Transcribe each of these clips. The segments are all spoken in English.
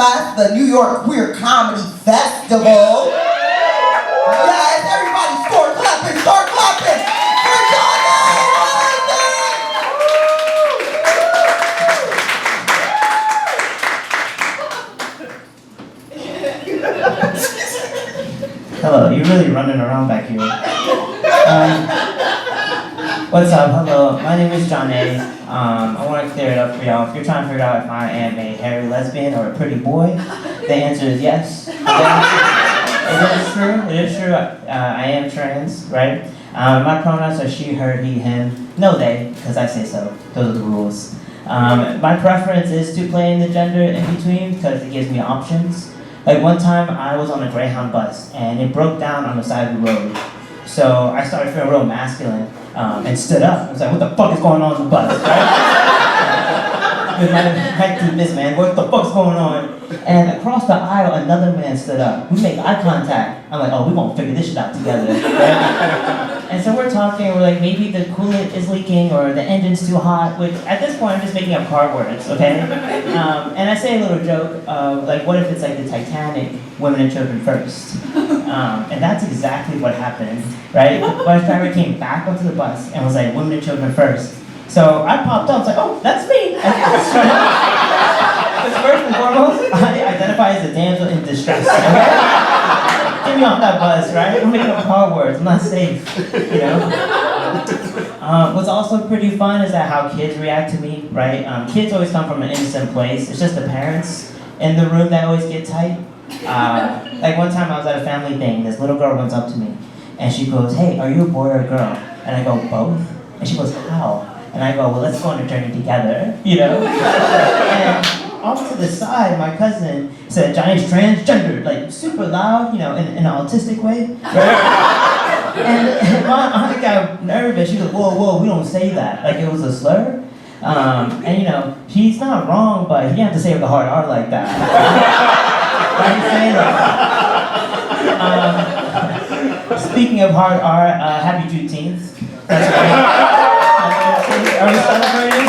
Fest, the New York Queer Comedy Festival. Yes, everybody start clapping for Jonnea Herman! Hello, you're really running around back here. What's up? Hello, my name is Jonnea. I want to clear it up for y'all. If you're trying to figure out if I am a hairy lesbian or a pretty boy, the answer is yes. It is true. I am trans, right? My pronouns are she, her, he, him. No, they, because I say so. Those are the rules. My preference is to play in the gender in between because it gives me options. Like one time I was on a Greyhound bus and it broke down on the side of the road. So I started feeling real masculine and stood up. I was like, what the fuck is going on the bus, right? With my head through this, man, what the fuck's going on? And across the aisle, another man stood up. We make eye contact. I'm like, oh, we gonna figure this shit out together, right? And so we're talking, we're like, maybe the coolant is leaking or the engine's too hot, which at this point I'm just making up car words, okay? And I say a little joke of like, what if it's like the Titanic, women and children first? And that's exactly what happened, right? The bus driver came back onto the bus and was like, women and children first. So I popped up, I was like, oh, that's me. Because first and foremost, I identify as a damsel in distress, okay? Get me off that bus, right? I'm making up car words, I'm not safe, you know? What's also pretty fun is that how kids react to me, right? Kids always come from an innocent place. It's just the parents in the room that always get tight. Like one time I was at a family thing, this little girl runs up to me, and she goes, hey, are you a boy or a girl? And I go, both. And she goes, how? And I go, well, let's go on a journey together, you know? And off to the side, my cousin said, Johnny's transgendered, like super loud, you know, in an autistic way, right? And my aunt got nervous. She goes, whoa, we don't say that. Like it was a slur. And you know, he's not wrong, but he didn't have to say it with a hard R like that. Why are you saying that? Speaking of hard R, happy Juneteenth. That's right. Are we celebrating?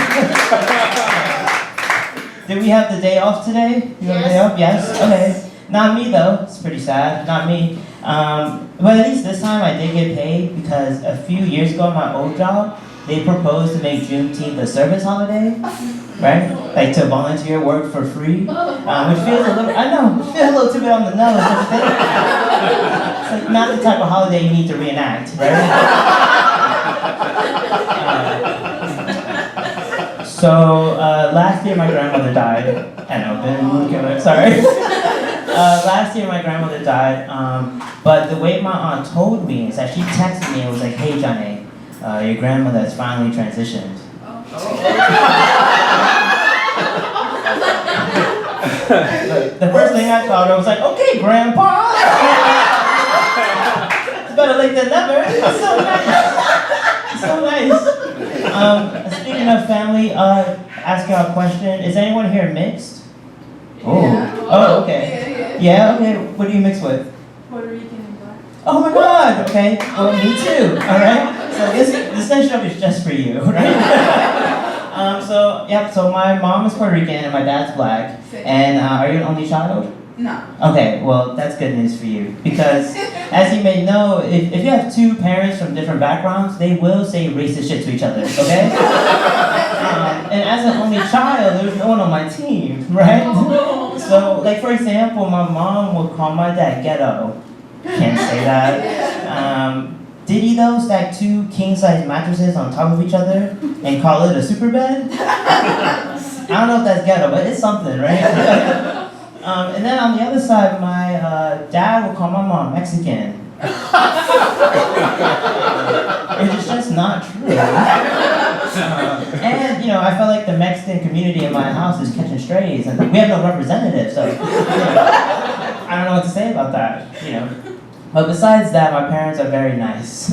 Did we have the day off today? You have the day off? Yes? Okay. Not me though. It's pretty sad. Not me. But at least this time I did get paid because a few years ago at my old job, they proposed to make Juneteenth a service holiday, right? Like to volunteer work for free, which feels a little, I know, it feels a little too bit on the nose. It's like not the type of holiday you need to reenact, right? So last year my grandmother died. I know, sorry. Last year my grandmother died, but the way my aunt told me is that she texted me and was like, hey Jonnea, your grandmother has finally transitioned. The first thing I thought, I was like, okay, Grandpa! It's better late than never. It's so nice. So nice. Speaking of family, asking a question, is anyone here mixed? Oh. Yeah. Oh, okay. Yeah, okay. What do you mix with? Puerto Rican and black. Oh my God. Okay. Well, me too. All right. So this next joke is just for you, right? So my mom is Puerto Rican and my dad's black. And are you an only child? No. Okay, well, that's good news for you. Because, as you may know, if you have two parents from different backgrounds, they will say racist shit to each other, okay? And as an only child, there's no one on my team, right? So, like, for example, my mom would call my dad ghetto. Can't say that. Did he, though, stack two king-size mattresses on top of each other and call it a super bed? I don't know if that's ghetto, but it's something, right? And then on the other side, my dad would call my mom Mexican. It's just not true. And, you know, I felt like the Mexican community in my house is catching strays, and we have no representative, so, you know, I don't know what to say about that, you know. But besides that, my parents are very nice.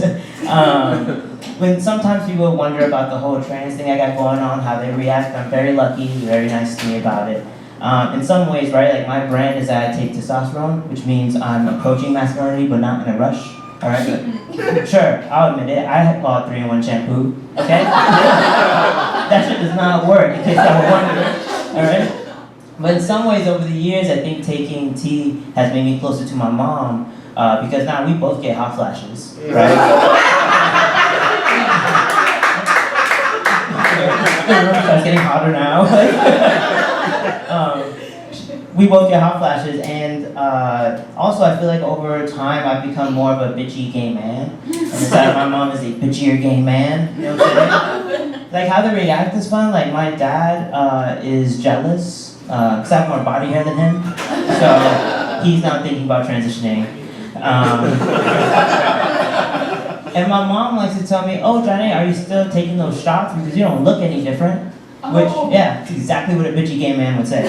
When sometimes people wonder about the whole trans thing I got going on, how they react, I'm very lucky, very nice to me about it. In some ways, right, like my brand is that I take testosterone, which means I'm approaching masculinity, but not in a rush. All right, but sure, I'll admit it. I had bought 3-in-1 shampoo. Okay, that shit does not work. In case y'all were wondering. All right. But in some ways, over the years, I think taking tea has made me closer to my mom because now we both get hot flashes, right? The room starts getting hotter now. We both get hot flashes, and also I feel like over time I've become more of a bitchy gay man, and inside of my mom is a bitchier gay man. You know what I'm saying? Like how they react is fun. Like my dad is jealous because I have more body hair than him, so he's now thinking about transitioning. And my mom likes to tell me, "Oh, Jonnea, are you still taking those shots because you don't look any different?" Which, yeah, it's exactly what a bitchy gay man would say.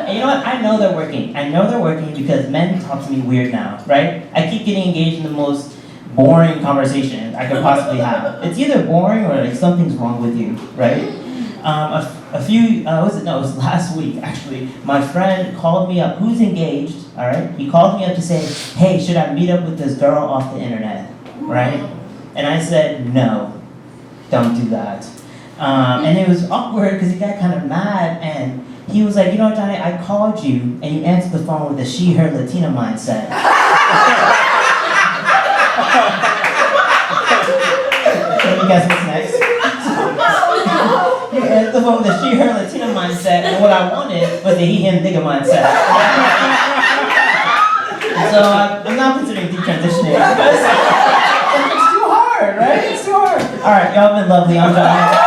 And you know what? I know they're working. I know they're working because men talk to me weird now, right? I keep getting engaged in the most boring conversation I could possibly have. It's either boring or like something's wrong with you, right? It was last week actually. My friend called me up, who's engaged, all right? He called me up to say, hey, should I meet up with this girl off the internet, right? And I said, no, don't do that. And it was awkward because he got kind of mad and he was like, you know, Johnny, I called you and you answered the phone with a she, her, Latina mindset. Can you guess what's next? You answered the phone with a she, her, Latina mindset, and what I wanted was a he, him, nigga mindset. So I'm not considering detransitioning because it's too hard, right? It's too hard. All right, y'all have been lovely. I'm Jonnea.